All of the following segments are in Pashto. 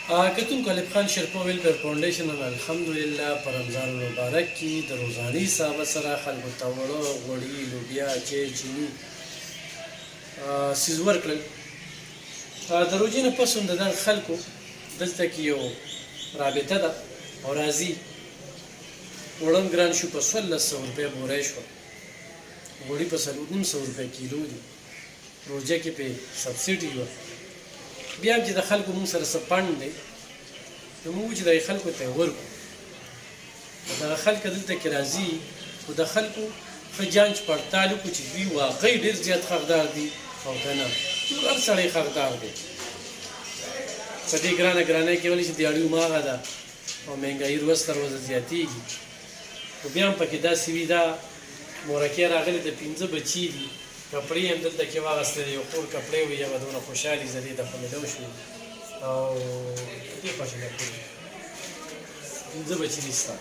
کتونکو الف خان شرپا ویلفیر فاونډیشن الحمدلله په رمضان المبارک کې د روزاني حسابه سره خلکو ته وړه غوړي لوبیا چای چیني څیز ورکړل. د روژې نه پس هم د دغه خلکو دلته کې یو رابطه ده او راځي. وړه هم ګران شو، په 1400 روپۍ بوری شوه، غوړي په 450 روپۍ کیلو دي، روژه کې پې سبسډي وه. بیا هم چې د خلکو مونږ سره څه پنډ دی نو موږ چې دغې خلکو ته یې ورکړو. دغه خلک دلته کې راځي خو د خلکو ښه جانچ پړتال وکړو چې دوی واقعي ډېر زیات حقدار دي او که نه. نور هر سړی حقدار دی. په دې ګرانۍ کې ویلی چې دیاړي هماغه ده او مهنګایي ورځ تر ورځه زیاتېږي. خو بیا هم پکې داسې وي دا مورکۍ راغلې د 5 بچي دي، کپړې هم دلته کې واغېستې د یو خور کپړې وې، یوه دونه خوشحالي زه دې ته خو مې لو شوې او دې خوښې ده. 5 بچي دي ستا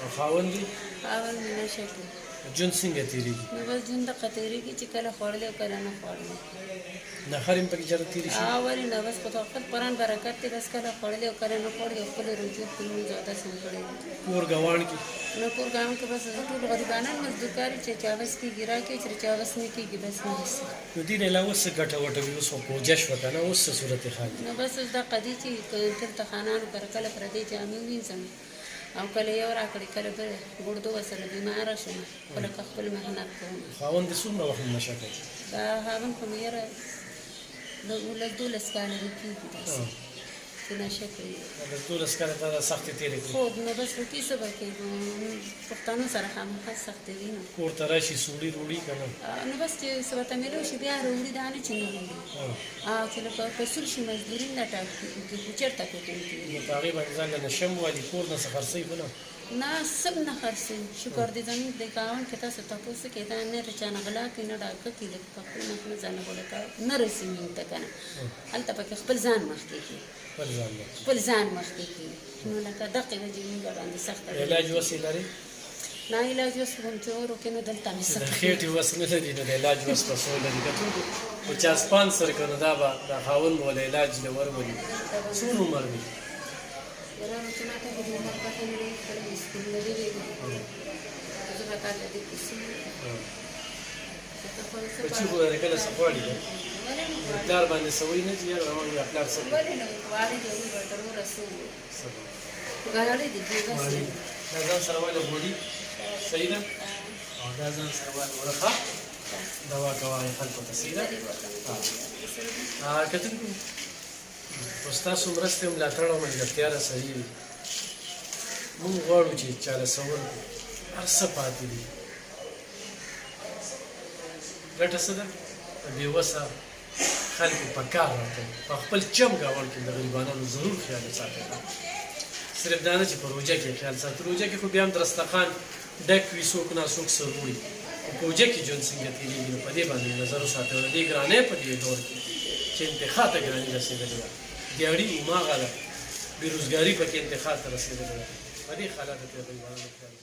او خاوند دي؟ خاوند مې نشه کوي. ژوند څنګه تېرېږي؟ نو بس ژوند دقه تېرېږي چې کله خوړلی او کله نه خوړلی. نخر هم پکې چېرته تېرې شي؟ ولې نه، بس په خپل قرآن برکت دی، بس کله خوړلی او کله نه خوړلی او خپل روجو خپل لمونځ او داسې مې کړی دي. کور ګاوڼ کې؟ نو کور ګاوڼ کې بس ټول غریبانان مزدور کاري چې چا بس کېږي راکوي، چې چا بس نه کېږي بس نه نیسي. نو دې نه علاوه څه ګټه وټه وي؟ اوس خو پوجه شوه که نه، اوس څه صورت حال دی؟ نو بس اوس دقه دي چې دلته خانانو کره کله پردۍ جامې ووینځم او کله یو راکړي کله بل ګردو ورسره بیماره شم، خو لکه خپل محنت کوم. خاوند دې څومره وخت نشه کوي؟ دا خاوند خو مې یاره 12 کاله دې کېږي داسې چې نشه کوي. 12 کاله تا دا سختې تېرې کړي؟ خو نو بس وکړي څه به کوي، پښتنو سره خامخا سختې وي. نو کور ته راشي سوړي روړي که نه؟ نو بس چې څه ورته میلو شي بیا روړي دا نه چې نه وړي چې لکه فصول شي مزدوري نه ټاکي خو چېرته کوي. نو په هغې باندې ځان له نشه م والي، کور نه څه خرڅوي خو نه؟ نه سب نه خرڅوي. شکر دې زموږ د ګاونډ کې تاسو تپوس کوئ دا نه د چا نه غلا کوي نه ډاکه کوي، لکه په خپل نه ځان غوړه کوي نه رسي موږ ته که نه. هلته پکې خپل ځان مخکې کوي، خپل ځان مخکې کوي. نو لکه دقې وجې موږ باندې سخته علاج وس یې لري؟ نه علاج وس هم چې وروکې نو دلته مې د خېټې وس نه لري نو د علاج وس په څو لري؟ کتونکو خو چا سپانسر که نو دا به د خاوند به له علاج له ورولي. څومره عمر وي؟ بچي خو د کله څه غواړي ده پلار باندې څه وایي نه چې یاره زما بیا پلار څه کوي؟ دا ځان سره واله غوړي صحیح ده او دا ځان سره واله ورخه دوا کوي خلکو ته صحیح ده. کتونکو خو ستاسو مرستې او ملاتړ او ملګرتیا را صحیح وي. موږ غواړو چې چا له څه ورکړو، هر څه پاتې دي. ګټه څه ده؟ په بېوسه خلکو په کار راکوي. په خپل چم ګاونډ کې د غریبانو ضرور خیال وساتئ. صرف دا نه چې په روژه کې خیال ساتو، روژه کې خو بیا هم دسترخوان ډک وي، څوک ناڅوک څه وړي، خو په روژه کې ژوند څنګه تېرېږي نو په دې باندې نظر وساتئ. د دې ګرانۍ په دې دور کې چې انتخاب ته ګراني رسېدلې ده، دیاړي هماغه ده، بېروزګاري پکې انتخاب ته رسېدلې ده. په دې حالاتو کې د غریبانو خیال